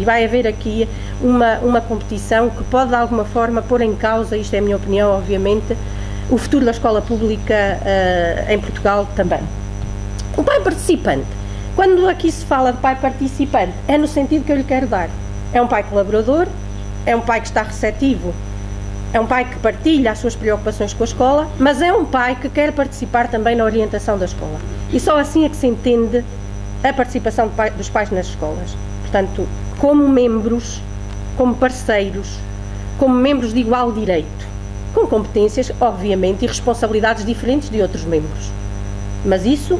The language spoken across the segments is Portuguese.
E vai haver aqui uma competição que pode de alguma forma pôr em causa, isto é a minha opinião obviamente, o futuro da escola pública em Portugal também. O pai participante, quando aqui se fala de pai participante, é no sentido que eu lhe quero dar. É um pai colaborador, é um pai que está receptivo, é um pai que partilha as suas preocupações com a escola, mas é um pai que quer participar também na orientação da escola. E só assim é que se entende a participação dos pais nas escolas. Portanto, como membros, como parceiros, como membros de igual direito, com competências, obviamente, e responsabilidades diferentes de outros membros. Mas isso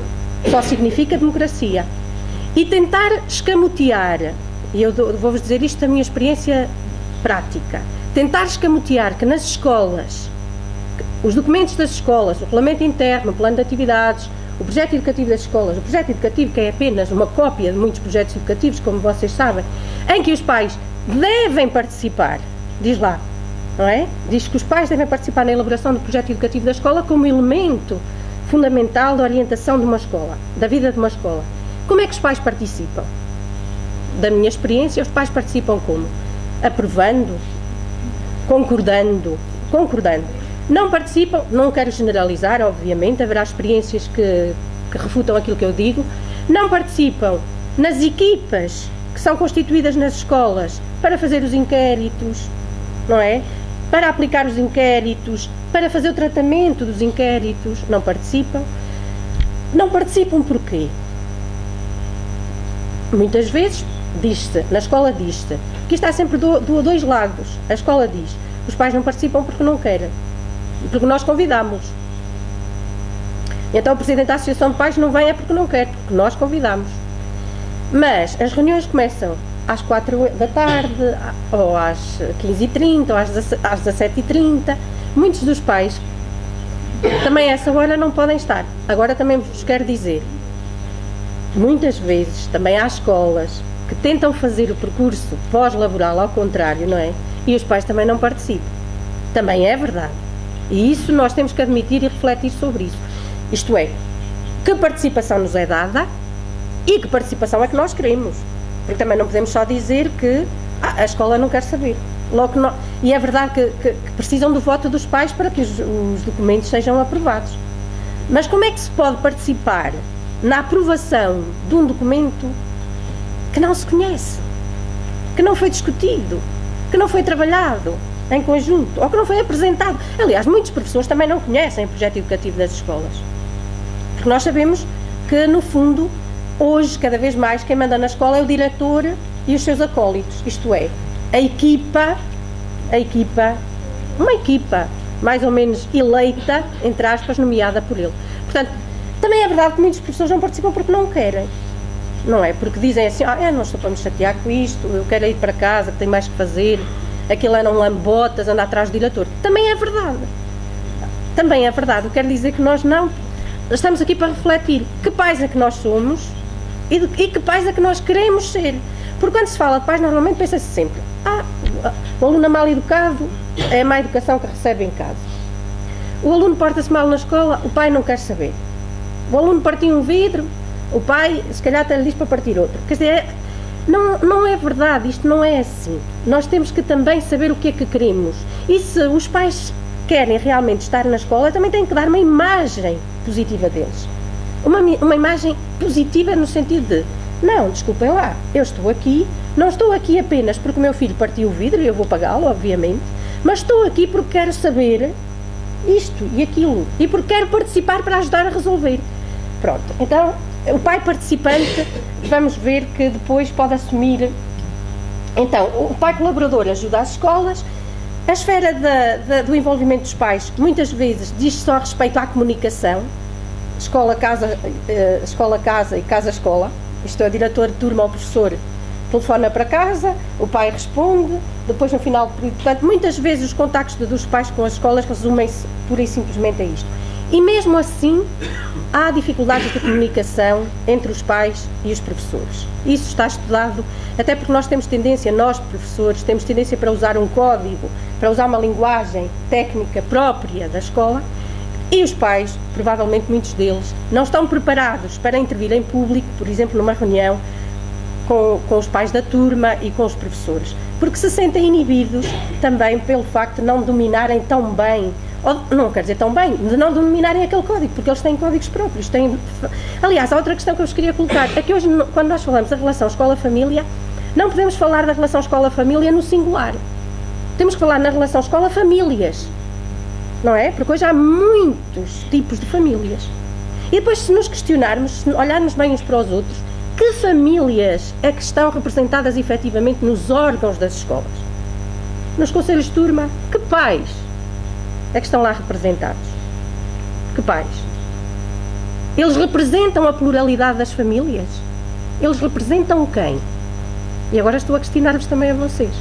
só significa democracia. E tentar escamotear, e eu vou-vos dizer isto da minha experiência prática, tentar escamotear que nas escolas, os documentos das escolas, o regulamento interno, o plano de atividades, o projeto educativo das escolas, o projeto educativo que é apenas uma cópia de muitos projetos educativos, como vocês sabem, em que os pais devem participar, diz lá, não é? Diz que os pais devem participar na elaboração do projeto educativo da escola como elemento fundamental da orientação de uma escola, da vida de uma escola. Como é que os pais participam? Da minha experiência, os pais participam como? Aprovando, concordando. Não participam, não quero generalizar, obviamente, haverá experiências que refutam aquilo que eu digo, não participam nas equipas que são constituídas nas escolas para fazer os inquéritos, não é? Para aplicar os inquéritos, para fazer o tratamento dos inquéritos, não participam. Não participam porquê? Muitas vezes, diz-se, na escola diz-se, que isto há sempre dois lados. A escola diz, os pais não participam porque não querem, porque nós convidamos. Então o Presidente da Associação de Pais não vem é porque não quer, porque nós convidamos. Mas as reuniões começam às 4 da tarde, ou às 15h30, ou às 17h30. Muitos dos pais também a essa hora não podem estar. Agora também vos quero dizer, muitas vezes também há escolas que tentam fazer o percurso pós-laboral ao contrário, não é? E os pais também não participam. Também é verdade. E isso nós temos que admitir e refletir sobre isso. Isto é, que participação nos é dada e que participação é que nós queremos. Porque também não podemos só dizer que a escola não quer saber. Logo não, e é verdade que precisam do voto dos pais para que os documentos sejam aprovados. Mas como é que se pode participar na aprovação de um documento que não se conhece, que não foi discutido, que não foi trabalhado em conjunto, ou que não foi apresentado? Aliás, muitos professores também não conhecem o projeto educativo das escolas. Porque nós sabemos que, no fundo, hoje, cada vez mais, quem manda na escola é o diretor e os seus acólitos. Isto é, uma equipa mais ou menos eleita, entre aspas, nomeada por ele. Portanto, também é verdade que muitos professores não participam porque não querem. Não é? Porque dizem assim, eu não estou para me chatear com isto, eu quero ir para casa, que tenho mais que fazer, aquilo é não lambotas, anda atrás do diretor. Também é verdade. Também é verdade. Eu quero dizer que nós não estamos aqui para refletir que pais é que nós somos e que pais é que nós queremos ser. Porque quando se fala de pais, normalmente pensa-se sempre, o aluno mal educado é a má educação que recebe em casa. O aluno porta-se mal na escola, o pai não quer saber. O aluno partiu um vidro, o pai, se calhar, até lhe diz para partir outro. Quer dizer, não é verdade, isto não é assim. Nós temos que também saber o que é que queremos. E se os pais querem realmente estar na escola, também têm que dar uma imagem positiva deles. Uma imagem positiva no sentido de, não, desculpem lá, eu estou aqui, não estou aqui apenas porque o meu filho partiu o vidro e eu vou pagá-lo, obviamente, mas estou aqui porque quero saber isto e aquilo, e porque quero participar para ajudar a resolver. Pronto, então, o pai participante, vamos ver que depois pode assumir. Então, o pai colaborador ajuda as escolas. A esfera do envolvimento dos pais, muitas vezes, diz só respeito à comunicação, escola-casa e casa-escola. Isto é, o diretor de turma ou o professor telefona para casa, o pai responde, depois no final do período. Portanto, muitas vezes os contactos dos pais com as escolas resumem-se pura e simplesmente a isto. E mesmo assim, há dificuldades de comunicação entre os pais e os professores. Isso está estudado, até porque nós temos tendência, nós professores, temos tendência para usar um código, para usar uma linguagem técnica própria da escola, e os pais, provavelmente muitos deles, não estão preparados para intervir em público, por exemplo, numa reunião, com os pais da turma e com os professores, porque se sentem inibidos também pelo facto de não dominarem tão bem, ou não quer dizer tão bem, de não dominarem aquele código, porque eles têm códigos próprios. Aliás, há outra questão que eu vos queria colocar, é que hoje, quando nós falamos da relação escola-família, não podemos falar da relação escola-família no singular. Temos que falar na relação escola-famílias, não é? Porque hoje há muitos tipos de famílias. E depois, se nos questionarmos, se olharmos bem uns para os outros, que famílias é que estão representadas efetivamente nos órgãos das escolas? Nos conselhos de turma, que pais é que estão lá representados? Que pais? Eles representam a pluralidade das famílias? Eles representam quem? E agora estou a questionar-vos também a vocês.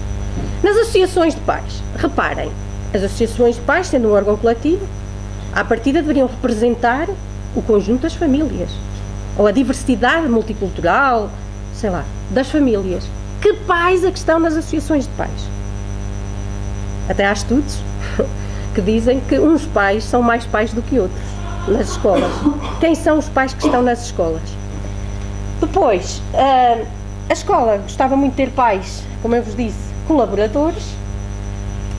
Nas associações de pais, reparem, as associações de pais, sendo um órgão coletivo, à partida deveriam representar o conjunto das famílias, ou a diversidade multicultural, sei lá, das famílias. Que pais é que estão nas associações de pais? Até há estudos que dizem que uns pais são mais pais do que outros nas escolas. Quem são os pais que estão nas escolas? Depois, a escola gostava muito de ter pais, como eu vos disse, colaboradores,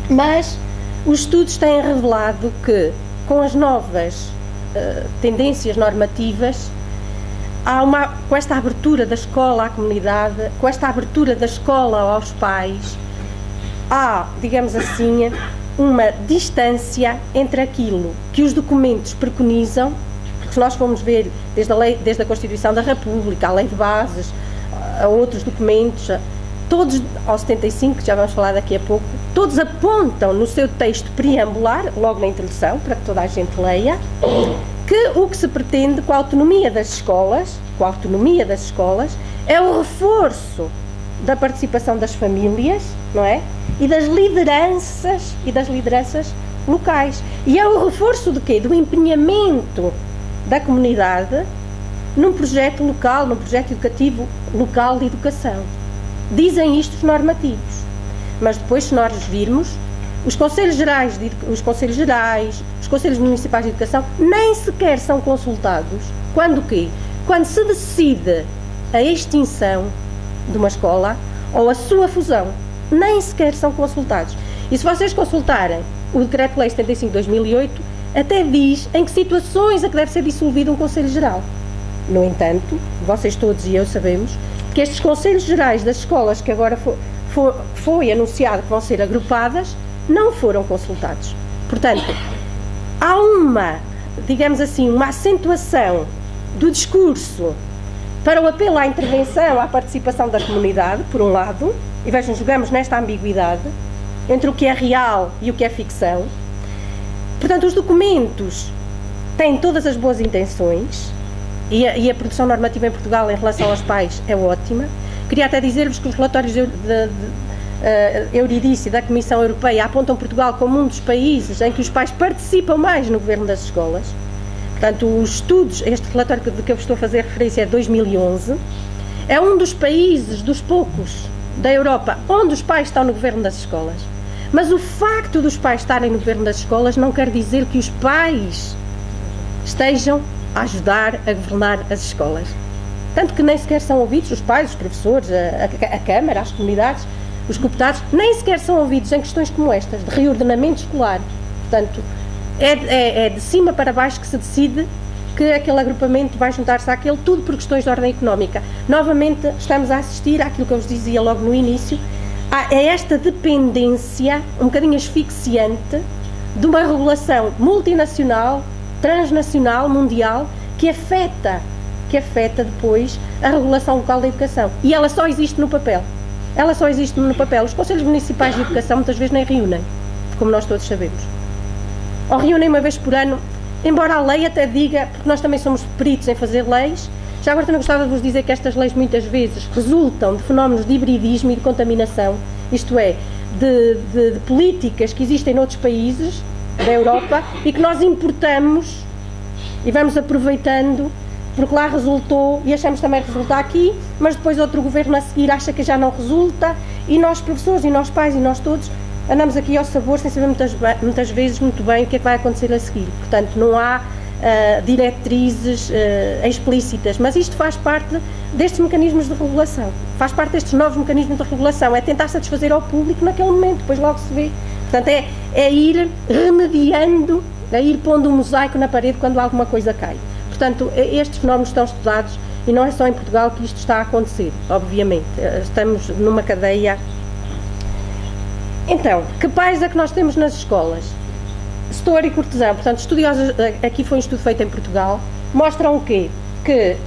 mas os estudos têm revelado que, com as novas tendências normativas, com esta abertura da escola à comunidade, com esta abertura da escola aos pais, há, digamos assim, uma distância entre aquilo que os documentos preconizam, porque se nós formos ver desde a Constituição da República, a Lei de Bases, a outros documentos, todos, ao 75, que já vamos falar daqui a pouco, todos apontam no seu texto preambular, logo na introdução, para que toda a gente leia, que o que se pretende com a autonomia das escolas, é o reforço da participação das famílias, não é? E das lideranças locais. E é o reforço de quê? Do empenhamento da comunidade num projeto local, num projeto educativo local de educação. Dizem isto os normativos. Mas depois, se nós virmos, os conselhos gerais, os conselhos municipais de educação, nem sequer são consultados. Quando o quê? Quando se decide a extinção de uma escola ou a sua fusão, nem sequer são consultados. E se vocês consultarem o Decreto-Lei 75 de 2008, até diz em que situações é que deve ser dissolvido um Conselho Geral. No entanto, vocês todos e eu sabemos que estes Conselhos Gerais das escolas que agora foi anunciado que vão ser agrupadas, não foram consultados. Portanto, há digamos assim, uma acentuação do discurso para o apelo à intervenção, à participação da comunidade, por um lado, e vejam, jogamos nesta ambiguidade entre o que é real e o que é ficção. Portanto, os documentos têm todas as boas intenções e a produção normativa em Portugal em relação aos pais é ótima. Queria até dizer-vos que os relatórios de Eurydice da Comissão Europeia apontam Portugal como um dos países em que os pais participam mais no governo das escolas. Portanto, os estudos, este relatório de que eu estou a fazer referência é de 2011, é um dos países, dos poucos da Europa, onde os pais estão no governo das escolas. Mas o facto dos pais estarem no governo das escolas não quer dizer que os pais estejam a ajudar a governar as escolas. Tanto que nem sequer são ouvidos os pais, os professores, a Câmara, as comunidades, os cooptados, nem sequer são ouvidos em questões como estas, de reordenamento escolar. Portanto, é de cima para baixo que se decide que aquele agrupamento vai juntar-se àquele, tudo por questões de ordem económica. Novamente, estamos a assistir àquilo que eu vos dizia logo no início, a esta dependência um bocadinho asfixiante de uma regulação multinacional, transnacional, mundial, que afeta depois a regulação local da educação. E ela só existe no papel. Os conselhos municipais de educação muitas vezes nem reúnem, como nós todos sabemos. Ou reúnem uma vez por ano, embora a lei até diga, porque nós também somos peritos em fazer leis. Já agora também gostava de vos dizer que estas leis muitas vezes resultam de fenómenos de hibridismo e de contaminação, isto é, de políticas que existem noutros países da Europa e que nós importamos e vamos aproveitando porque lá resultou e achamos também que resulta aqui, mas depois outro governo a seguir acha que já não resulta e nós professores e nós pais e nós todos andamos aqui ao sabor sem saber muitas vezes muito bem o que é que vai acontecer a seguir. Portanto, não há diretrizes explícitas, mas isto faz parte destes mecanismos de regulação, faz parte destes novos mecanismos de regulação, é tentar satisfazer ao público naquele momento, depois logo se vê. Portanto, é ir remediando, é ir pondo um mosaico na parede quando alguma coisa cai. Portanto, estes fenómenos estão estudados e não é só em Portugal que isto está a acontecer, obviamente, estamos numa cadeia. Então, que pais é que nós temos nas escolas? Setor e cortesão, portanto, estudiosos, aqui foi um estudo feito em Portugal, mostram o quê? Que,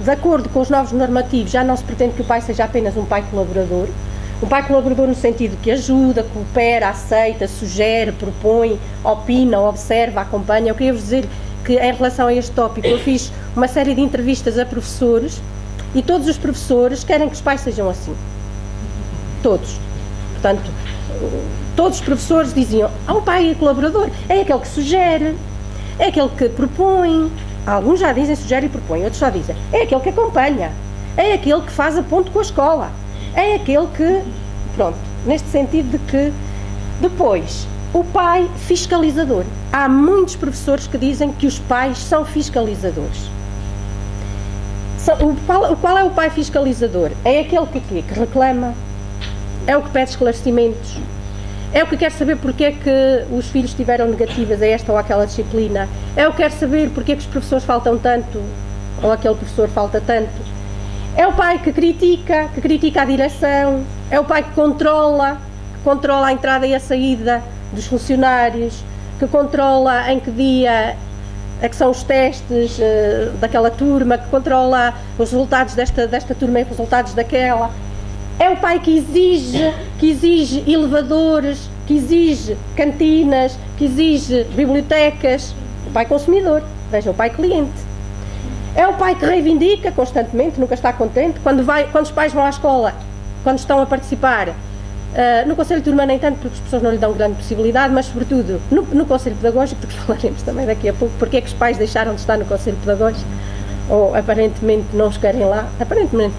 de acordo com os novos normativos, já não se pretende que o pai seja apenas um pai colaborador, um pai colaborador no sentido que ajuda, coopera, aceita, sugere, propõe, opina, observa, acompanha. Eu queria vos dizer que, em relação a este tópico, eu fiz uma série de entrevistas a professores e todos os professores querem que os pais sejam assim. Todos. Portanto, todos os professores diziam, o pai é colaborador, é aquele que sugere, é aquele que propõe, alguns já dizem sugere e propõe, outros só dizem, é aquele que acompanha, é aquele que faz a ponte com a escola, é aquele que, pronto, neste sentido de que, depois, o pai fiscalizador. Há muitos professores que dizem que os pais são fiscalizadores. Qual é o pai fiscalizador? É aquele que reclama, é o que pede esclarecimentos, é o que quer saber porque é que os filhos tiveram negativas a esta ou aquela disciplina, é o que quer saber porque é que os professores faltam tanto ou aquele professor falta tanto, é o pai que critica a direção, é o pai que controla a entrada e a saída dos funcionários, que controla em que dia é que são os testes daquela turma, que controla os resultados desta turma e os resultados daquela. É o pai que exige elevadores, que exige cantinas, que exige bibliotecas. O pai consumidor, veja, o pai cliente. É o pai que reivindica constantemente, nunca está contente. Quando os pais vão à escola, quando estão a participar, no Conselho de Turma nem tanto, porque as pessoas não lhe dão grande possibilidade, mas sobretudo no Conselho Pedagógico, de que falaremos também daqui a pouco, porque é que os pais deixaram de estar no Conselho Pedagógico, ou aparentemente não os querem lá, aparentemente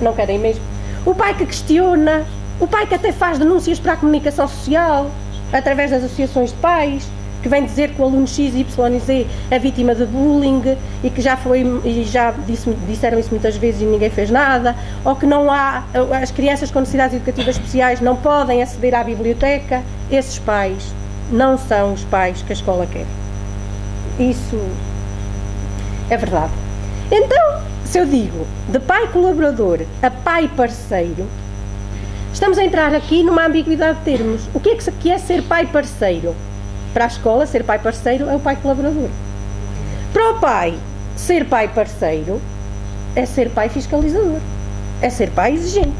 não querem mesmo. O pai que questiona, o pai que até faz denúncias para a comunicação social, através das associações de pais, que vem dizer que o aluno X, Y e Z é vítima de bullying e que já disseram isso muitas vezes e ninguém fez nada, ou que não há, as crianças com necessidades educativas especiais não podem aceder à biblioteca. Esses pais não são os pais que a escola quer. Isso é verdade. Então, se eu digo de pai colaborador a pai parceiro, estamos a entrar aqui numa ambiguidade de termos. O que é ser pai parceiro? Para a escola, ser pai parceiro é o pai colaborador. Para o pai, ser pai parceiro é ser pai fiscalizador, é ser pai exigente,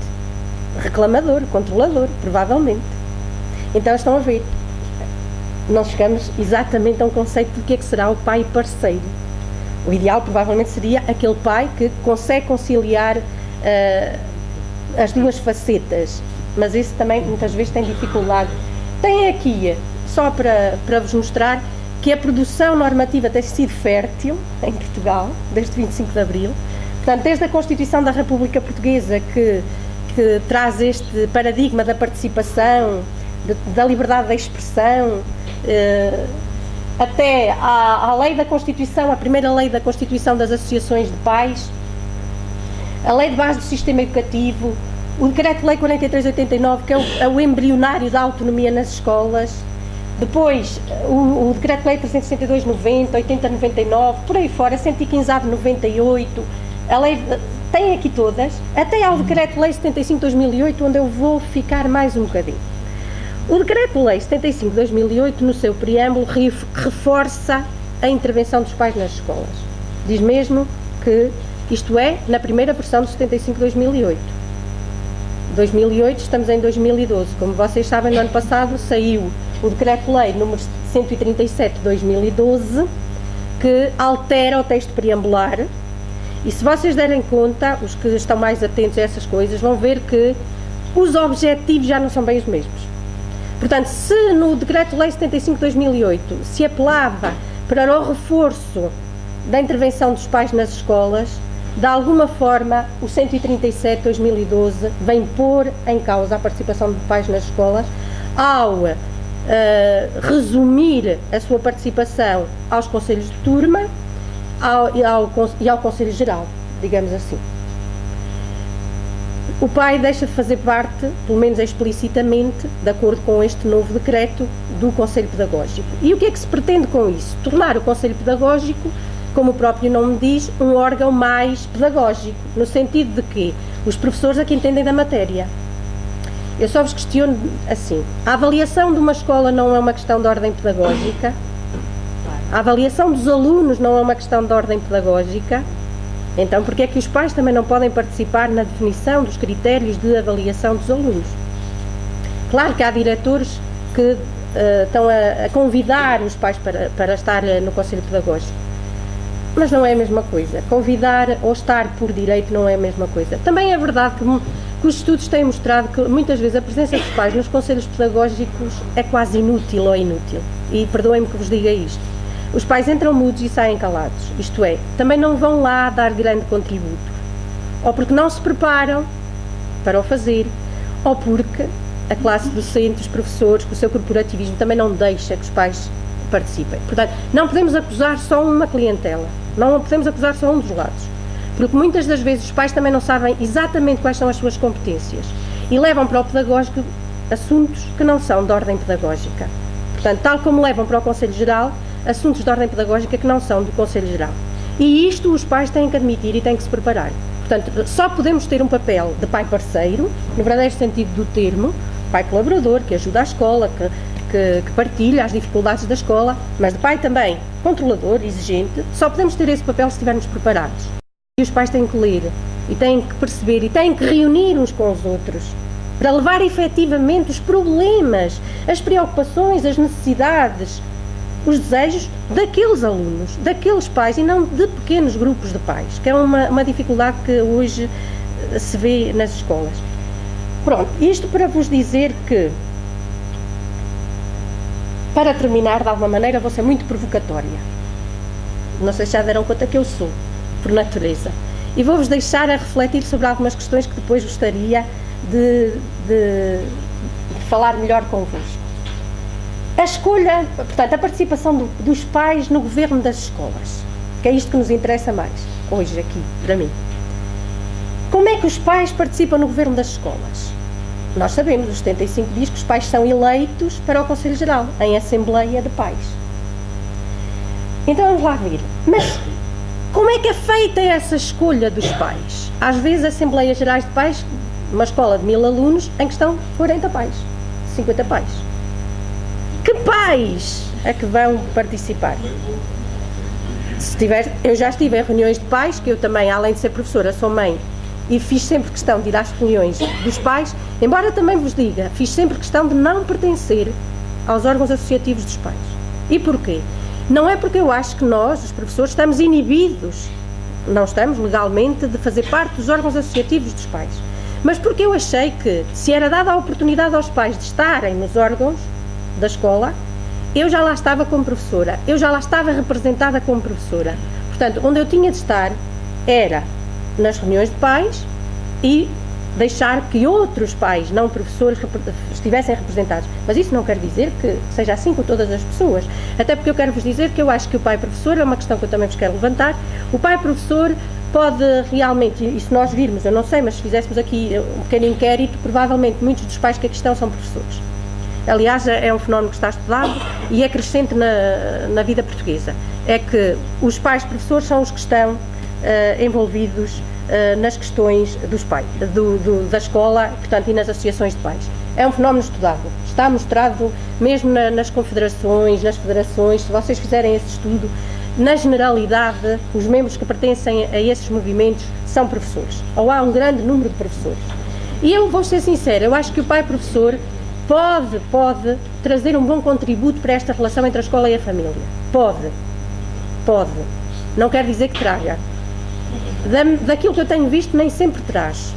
reclamador, controlador, provavelmente. Então estão a ver, não chegamos exatamente a um conceito do que é que será o pai parceiro. O ideal provavelmente seria aquele pai que consegue conciliar as duas facetas, mas esse também muitas vezes tem dificuldade. Tem aqui, só para vos mostrar, que a produção normativa tem sido fértil em Portugal, desde 25 de Abril. Portanto, desde a Constituição da República Portuguesa, que traz este paradigma da participação, da liberdade de expressão, até à lei da Constituição, a primeira lei da Constituição das Associações de Pais, a lei de base do sistema educativo, o Decreto-Lei 43/89, que é o embrionário da autonomia nas escolas, depois o Decreto-Lei 362/90, 80/99, por aí fora, 115A de 98, a lei tem aqui todas, até ao Decreto-Lei 75/2008, onde eu vou ficar mais um bocadinho. O Decreto-Lei 75/2008, no seu preâmbulo, reforça a intervenção dos pais nas escolas. Diz mesmo que, isto é, na primeira versão de 75/2008. 2008, estamos em 2012. Como vocês sabem, no ano passado saiu o Decreto-Lei número 137/2012, que altera o texto preambular. E se vocês derem conta, os que estão mais atentos a essas coisas, vão ver que os objetivos já não são bem os mesmos. Portanto, se no Decreto-Lei 75/2008 se apelava para o reforço da intervenção dos pais nas escolas, de alguma forma o 137/2012 vem pôr em causa a participação de pais nas escolas ao resumir a sua participação aos conselhos de turma e ao Conselho Geral, digamos assim. O pai deixa de fazer parte, pelo menos explicitamente, de acordo com este novo decreto, do Conselho Pedagógico. E o que é que se pretende com isso? Tornar o Conselho Pedagógico, como o próprio nome diz, um órgão mais pedagógico, no sentido de que os professores aqui entendem da matéria. Eu só vos questiono assim, a avaliação de uma escola não é uma questão de ordem pedagógica? A avaliação dos alunos não é uma questão de ordem pedagógica? Então, porque é que os pais também não podem participar na definição dos critérios de avaliação dos alunos? Claro que há diretores que estão a convidar os pais para estar no Conselho Pedagógico, mas não é a mesma coisa. Convidar ou estar por direito não é a mesma coisa. Também é verdade que os estudos têm mostrado que muitas vezes a presença dos pais nos conselhos pedagógicos é quase inútil ou inútil. E perdoem-me que vos diga isto. Os pais entram mudos e saem calados, isto é, também não vão lá dar grande contributo, ou porque não se preparam para o fazer, ou porque a classe docente, os professores, com o seu corporativismo, também não deixa que os pais participem. Portanto, não podemos acusar só uma clientela, não podemos acusar só um dos lados, porque muitas das vezes os pais também não sabem exatamente quais são as suas competências e levam para o pedagógico assuntos que não são de ordem pedagógica. Portanto, tal como levam para o Conselho Geral assuntos de ordem pedagógica que não são do Conselho Geral. E isto os pais têm que admitir e têm que se preparar. Portanto, só podemos ter um papel de pai parceiro, no verdadeiro sentido do termo, pai colaborador, que ajuda a escola, que partilha as dificuldades da escola, mas de pai também controlador, exigente. Só podemos ter esse papel se estivermos preparados. E os pais têm que ler, e têm que perceber, e têm que reunir uns com os outros, para levar efetivamente os problemas, as preocupações, as necessidades, os desejos daqueles alunos, daqueles pais e não de pequenos grupos de pais, que é uma dificuldade que hoje se vê nas escolas. Pronto, isto para vos dizer que, para terminar, de alguma maneira, vou ser muito provocatória. Não sei se já deram conta que eu sou, por natureza. E vou-vos deixar a refletir sobre algumas questões que depois gostaria de falar melhor convosco. A escolha, portanto, a participação dos pais no governo das escolas, que é isto que nos interessa mais, hoje aqui, para mim. Como é que os pais participam no governo das escolas? Nós sabemos, os 75 diz que os pais são eleitos para o Conselho Geral, em Assembleia de Pais. Então vamos lá ver. Mas como é que é feita essa escolha dos pais? Às vezes, Assembleias Gerais de Pais, uma escola de 1000 alunos, em que estão 40 pais, 50 pais. Que pais é que vão participar? Eu já estive em reuniões de pais, que eu também, além de ser professora, sou mãe, e fiz sempre questão de ir às reuniões dos pais, embora também vos diga, fiz sempre questão de não pertencer aos órgãos associativos dos pais. E porquê? Não é porque eu acho que nós, os professores, estamos inibidos, não estamos legalmente, de fazer parte dos órgãos associativos dos pais, mas porque eu achei que, se era dada a oportunidade aos pais de estarem nos órgãos da escola, eu já lá estava como professora, eu já lá estava representada como professora. Portanto, onde eu tinha de estar era nas reuniões de pais e deixar que outros pais, não professores, estivessem representados. Mas isso não quer dizer que seja assim com todas as pessoas. Até porque eu quero vos dizer que eu acho que o pai professor, é uma questão que eu também vos quero levantar, o pai professor pode realmente, e se nós virmos, eu não sei, mas se fizéssemos aqui um pequeno inquérito, provavelmente muitos dos pais que aqui estão são professores. Aliás, é um fenómeno que está estudado e é crescente na vida portuguesa. É que os pais professores são os que estão envolvidos nas questões dos pais, da escola, portanto, e nas associações de pais. É um fenómeno estudado. Está mostrado mesmo nas confederações, nas federações, se vocês fizerem esse estudo, na generalidade, os membros que pertencem a esses movimentos são professores, ou há um grande número de professores. E eu vou ser sincera, eu acho que o pai professor pode trazer um bom contributo para esta relação entre a escola e a família. Pode. Não quer dizer que traga. Daquilo que eu tenho visto, nem sempre traz.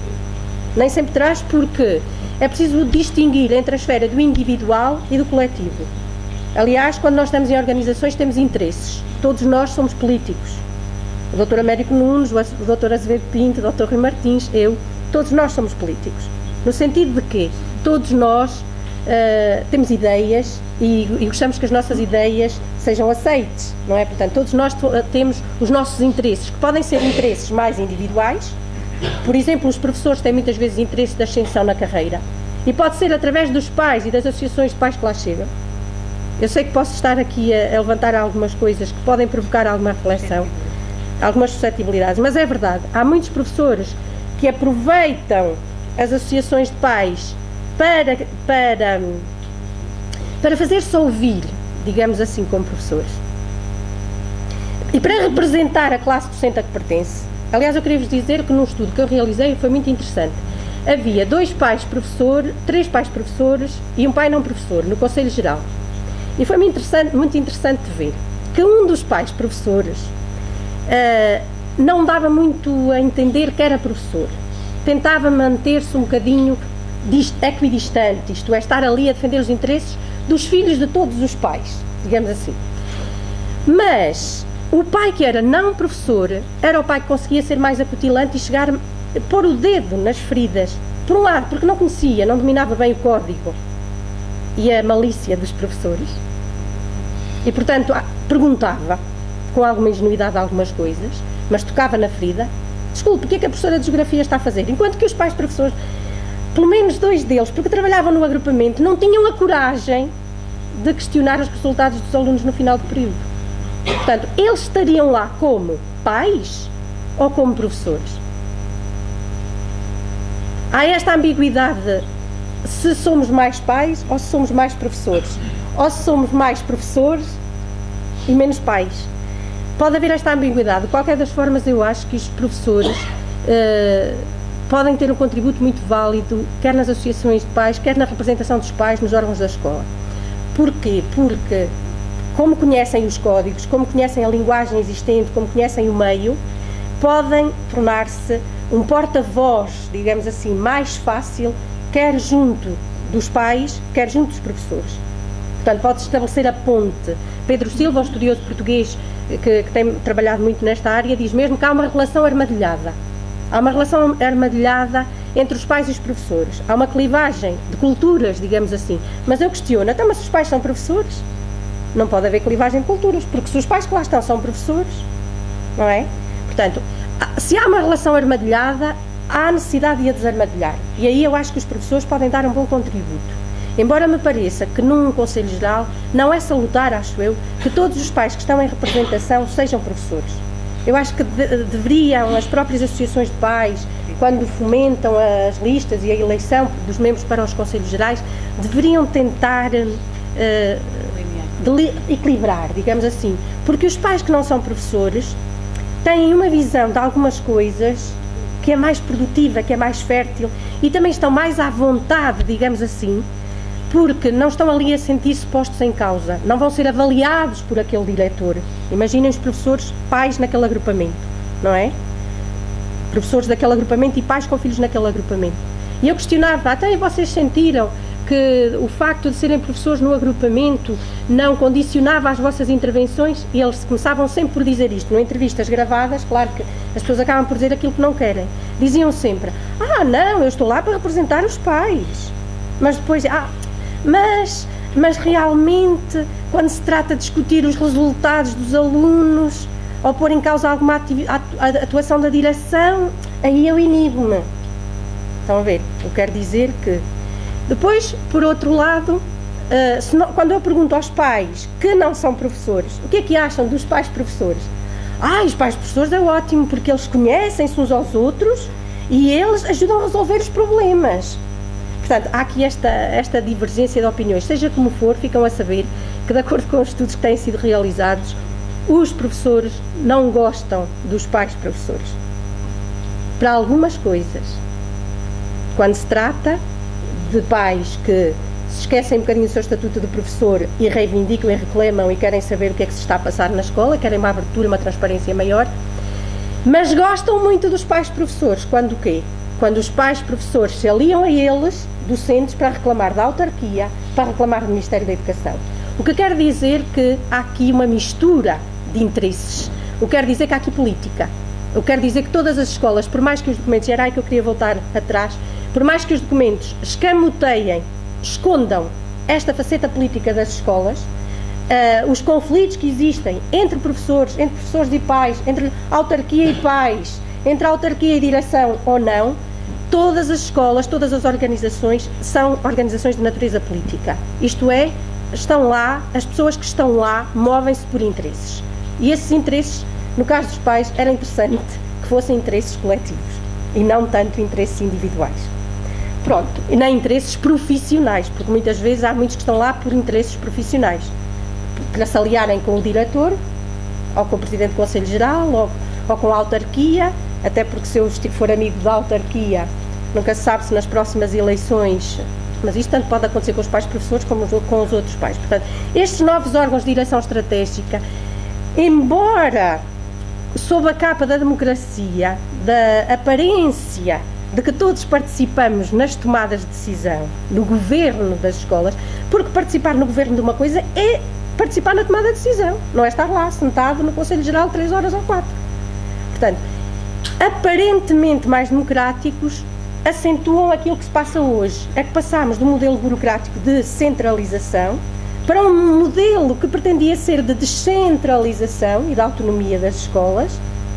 Nem sempre traz porque é preciso distinguir entre a esfera do individual e do coletivo. Aliás, quando nós estamos em organizações, temos interesses. Todos nós somos políticos. O Dr. Américo Nunes, o Dr. Azevedo Pinto, o Dr. Rui Martins, eu, todos nós somos políticos. No sentido de que todos nós temos ideias e gostamos que as nossas ideias sejam aceites, não é? Portanto, todos nós temos os nossos interesses, que podem ser interesses mais individuais. Por exemplo, os professores têm muitas vezes interesse de ascensão na carreira, e pode ser através dos pais e das associações de pais que lá chegam. Eu sei que posso estar aqui a levantar algumas coisas que podem provocar alguma reflexão, algumas suscetibilidades, mas é verdade, há muitos professores que aproveitam as associações de pais para fazer-se ouvir, digamos assim, como professores. E para representar a classe docente a que pertence. Aliás, eu queria vos dizer que num estudo que eu realizei foi muito interessante. Havia 3 pais professores e um pai não professor no Conselho Geral. E foi muito interessante ver que um dos pais professores não dava muito a entender que era professor. Tentava manter-se um bocadinho equidistante, isto é, estar ali a defender os interesses dos filhos de todos os pais, digamos assim. Mas o pai que era não professor era o pai que conseguia ser mais acutilante e chegar a pôr o dedo nas feridas. Por um lado, porque não conhecia, não dominava bem o código e a malícia dos professores. E, portanto, perguntava com alguma ingenuidade algumas coisas, mas tocava na ferida. Desculpe, o que é que a professora de Geografia está a fazer? Enquanto que os pais professores, pelo menos 2 deles, porque trabalhavam no agrupamento, não tinham a coragem de questionar os resultados dos alunos no final do período. Portanto, eles estariam lá como pais ou como professores? Há esta ambiguidade, se somos mais pais ou se somos mais professores, ou se somos mais professores e menos pais. Pode haver esta ambiguidade. De qualquer das formas, eu acho que os professores podem ter um contributo muito válido, quer nas associações de pais, quer na representação dos pais nos órgãos da escola. Porquê? Porque, como conhecem os códigos, como conhecem a linguagem existente, como conhecem o meio, podem tornar-se um porta-voz, digamos assim, mais fácil, quer junto dos pais, quer junto dos professores. Portanto, pode estabelecer a ponte. Pedro Silva, um estudioso português que tem trabalhado muito nesta área, diz mesmo que há uma relação armadilhada. Há uma relação armadilhada entre os pais e os professores. Há uma clivagem de culturas, digamos assim. Mas eu questiono, então, mas se os pais são professores? Não pode haver clivagem de culturas, porque se os pais que lá estão são professores, não é? Portanto, se há uma relação armadilhada, há necessidade de a desarmadilhar. E aí eu acho que os professores podem dar um bom contributo. Embora me pareça que num Conselho Geral não é salutar, acho eu, que todos os pais que estão em representação sejam professores. Eu acho que deveriam as próprias associações de pais, quando fomentam as listas e a eleição dos membros para os Conselhos Gerais, deveriam tentar equilibrar, digamos assim. Porque os pais que não são professores têm uma visão de algumas coisas que é mais produtiva, que é mais fértil, e também estão mais à vontade, digamos assim, porque não estão ali a sentir-se postos em causa, não vão ser avaliados por aquele diretor. Imaginem os professores, pais naquele agrupamento, não é? Professores daquele agrupamento e pais com filhos naquele agrupamento. E eu questionava, até vocês sentiram que o facto de serem professores no agrupamento não condicionava as vossas intervenções? E eles começavam sempre por dizer isto, em entrevistas gravadas, claro que as pessoas acabam por dizer aquilo que não querem. Diziam sempre, não, eu estou lá para representar os pais. Mas depois, mas realmente, quando se trata de discutir os resultados dos alunos ou pôr em causa alguma atuação da direção, aí eu inibo-me. Estão a ver? Eu quero dizer que depois, por outro lado, quando eu pergunto aos pais que não são professores, o que é que acham dos pais professores? Os pais professores é ótimo, porque eles conhecem-se uns aos outros e eles ajudam a resolver os problemas. Portanto, há aqui esta divergência de opiniões. Seja como for, ficam a saber que, de acordo com os estudos que têm sido realizados, os professores não gostam dos pais professores. Para algumas coisas. Quando se trata de pais que se esquecem um bocadinho do seu estatuto de professor e reivindicam e reclamam e querem saber o que é que se está a passar na escola, querem uma abertura, uma transparência maior, mas gostam muito dos pais professores. Quando o quê? Quando os pais professores se aliam a eles, docentes, para reclamar da autarquia, para reclamar do Ministério da Educação. O que quer dizer que há aqui uma mistura de interesses. O que quer dizer que há aqui política. O que quer dizer que todas as escolas, por mais que os documentos, era aí que eu queria voltar atrás, por mais que os documentos escamoteiem escondam esta faceta política das escolas, os conflitos que existem entre professores e pais, entre autarquia e pais, entre autarquia e direção ou não, todas as escolas, todas as organizações são organizações de natureza política. Isto é, estão lá, as pessoas que estão lá movem-se por interesses. E esses interesses, no caso dos pais, era interessante que fossem interesses coletivos e não tanto interesses individuais. Pronto, e nem interesses profissionais, porque muitas vezes há muitos que estão lá por interesses profissionais, para se aliarem com o diretor, ou com o presidente do Conselho Geral, ou com a autarquia, até porque se eu for amigo da autarquia, nunca se sabe se nas próximas eleições, mas isto tanto pode acontecer com os pais professores como com os outros pais. Portanto, estes novos órgãos de direção estratégica, embora sob a capa da democracia, da aparência de que todos participamos nas tomadas de decisão, no governo das escolas, porque participar no governo de uma coisa é participar na tomada de decisão, não é estar lá sentado no Conselho Geral 3 horas ou 4. Portanto, aparentemente mais democráticos, acentuam aquilo que se passa hoje. É que passamos do modelo burocrático de centralização para um modelo que pretendia ser de descentralização e de autonomia das escolas,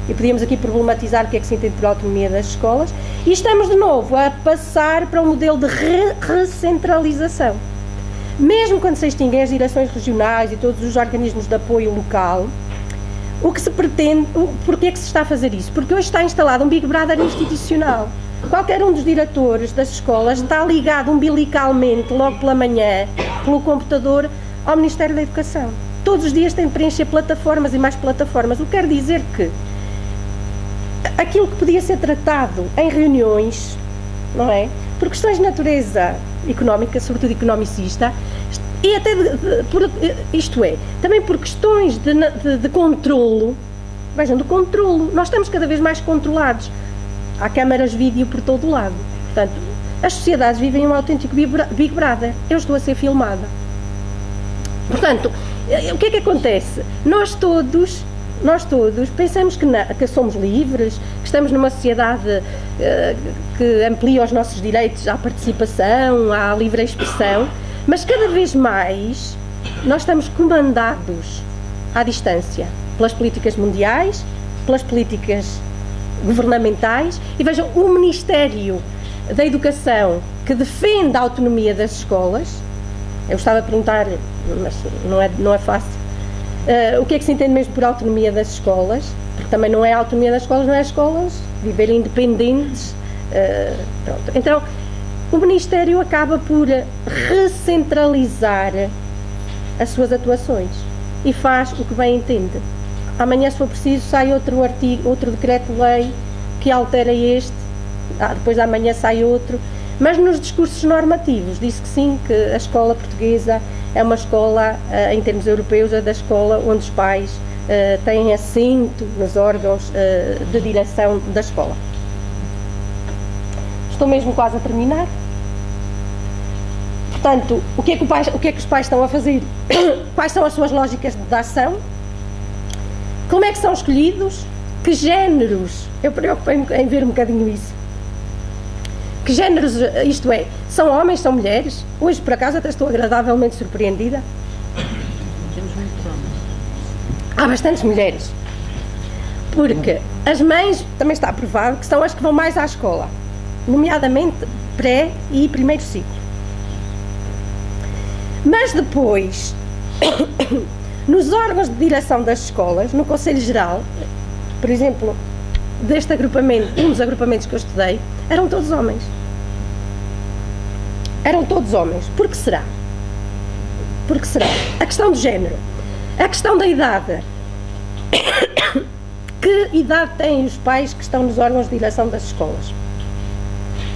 e podíamos aqui problematizar o que é que se entende por autonomia das escolas, e estamos de novo a passar para um modelo de recentralização. Mesmo quando se extinguem as direções regionais e todos os organismos de apoio local, o que se pretende, porque é que se está a fazer isso? Porque hoje está instalado um Big Brother institucional. Qualquer um dos diretores das escolas está ligado umbilicalmente, logo pela manhã, pelo computador, ao Ministério da Educação. Todos os dias tem de preencher plataformas e mais plataformas, o que quer dizer que aquilo que podia ser tratado em reuniões, não é? Por questões de natureza económica, sobretudo economicista, e até, isto é, também por questões de controlo, vejam, do controlo, nós estamos cada vez mais controlados. Há câmaras vídeo por todo o lado. Portanto, as sociedades vivem um autêntico Big Brother. Eu estou a ser filmada. Portanto, o que é que acontece? Nós todos pensamos que somos livres, que estamos numa sociedade que amplia os nossos direitos à participação, à livre expressão, mas cada vez mais nós estamos comandados à distância pelas políticas mundiais, pelas políticas governamentais, e vejam, o Ministério da Educação, que defende a autonomia das escolas, eu estava a perguntar, mas não é fácil, o que é que se entende mesmo por autonomia das escolas, porque também não é a autonomia das escolas, não é as escolas viverem independentes, pronto. Então, o Ministério acaba por recentralizar as suas atuações e faz o que bem entende. Amanhã, se for preciso, sai outro artigo, outro decreto-lei que altera este, depois de amanhã sai outro, mas nos discursos normativos diz que sim, que a escola portuguesa é uma escola, em termos europeus, é da escola onde os pais têm assento nos órgãos de direção da escola. Estou mesmo quase a terminar. Portanto, o que é que os pais estão a fazer? Quais são as suas lógicas de ação? Como é que são escolhidos? Que géneros? Eu preocupo-me em ver um bocadinho isso. Que géneros, isto é, são homens, são mulheres? Hoje, por acaso, até estou agradavelmente surpreendida. Temos muitos homens. Há bastantes mulheres. Porque as mães, também está provado, que são as que vão mais à escola, nomeadamente pré e primeiro ciclo. Mas depois, nos órgãos de direção das escolas, no Conselho Geral, por exemplo, deste agrupamento, um dos agrupamentos que eu estudei, eram todos homens. Eram todos homens. Por que será? Por que será? A questão do género, a questão da idade. Que idade têm os pais que estão nos órgãos de direção das escolas?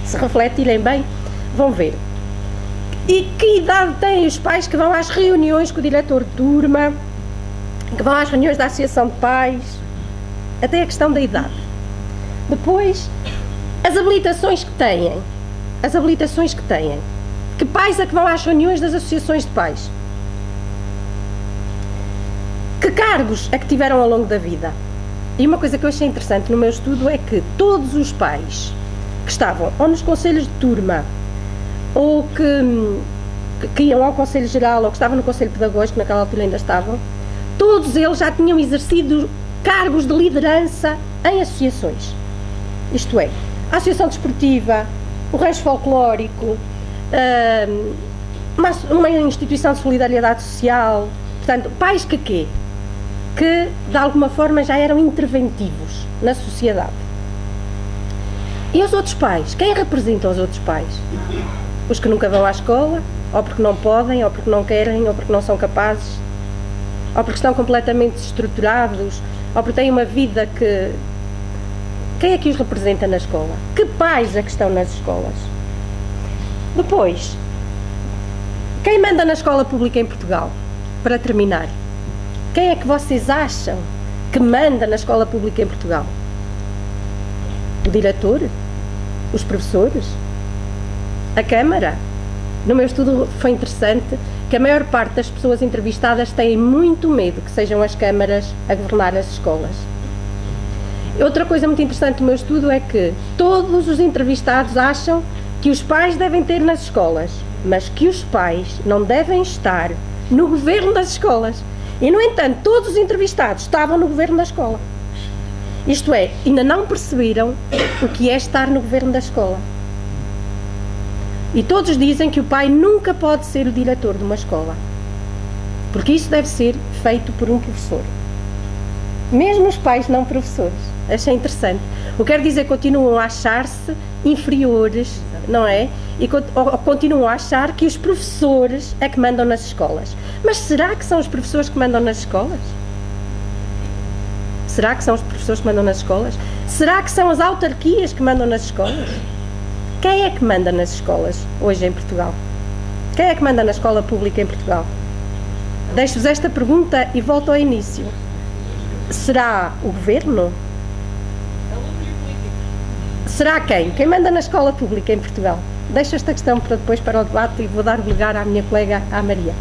Se refletirem bem, vão ver. E que idade têm os pais que vão às reuniões com o diretor de turma, que vão às reuniões da associação de pais? Até a questão da idade. Depois, as habilitações que têm. As habilitações que têm. Que pais é que vão às reuniões das associações de pais? Que cargos é que tiveram ao longo da vida? E uma coisa que eu achei interessante no meu estudo é que todos os pais que estavam ou nos conselhos de turma ou que que iam ao Conselho Geral ou que estavam no Conselho Pedagógico, naquela altura ainda estavam, todos eles já tinham exercido cargos de liderança em associações. Isto é, a Associação Desportiva, o Rancho Folclórico, uma instituição de solidariedade social, portanto, pais que quê? Que de alguma forma já eram interventivos na sociedade. E os outros pais? Quem representa os outros pais? Os que nunca vão à escola, ou porque não podem, ou porque não querem, ou porque não são capazes, ou porque estão completamente desestruturados, ou porque têm uma vida que... Quem é que os representa na escola? Que pais é que estão nas escolas? Depois, quem manda na escola pública em Portugal? Para terminar, quem é que vocês acham que manda na escola pública em Portugal? O diretor? Os professores? A Câmara? No meu estudo foi interessante que a maior parte das pessoas entrevistadas têm muito medo que sejam as câmaras a governar as escolas. Outra coisa muito interessante do meu estudo é que todos os entrevistados acham que os pais devem ter nas escolas, mas que os pais não devem estar no governo das escolas. E, no entanto, todos os entrevistados estavam no governo da escola. Isto é, ainda não perceberam o que é estar no governo da escola. E todos dizem que o pai nunca pode ser o diretor de uma escola, porque isso deve ser feito por um professor. Mesmo os pais não professores. Achei interessante. O que quer dizer, continuam a achar-se inferiores, não é? E continuam a achar que os professores é que mandam nas escolas. Mas será que são os professores que mandam nas escolas? Será que são os professores que mandam nas escolas? Será que são as autarquias que mandam nas escolas? Quem é que manda nas escolas hoje em Portugal? Quem é que manda na escola pública em Portugal? Deixo-vos esta pergunta e volto ao início. Será o governo? Será quem? Quem manda na escola pública em Portugal? Deixo esta questão para depois para o debate e vou dar lugar à minha colega, à Maria.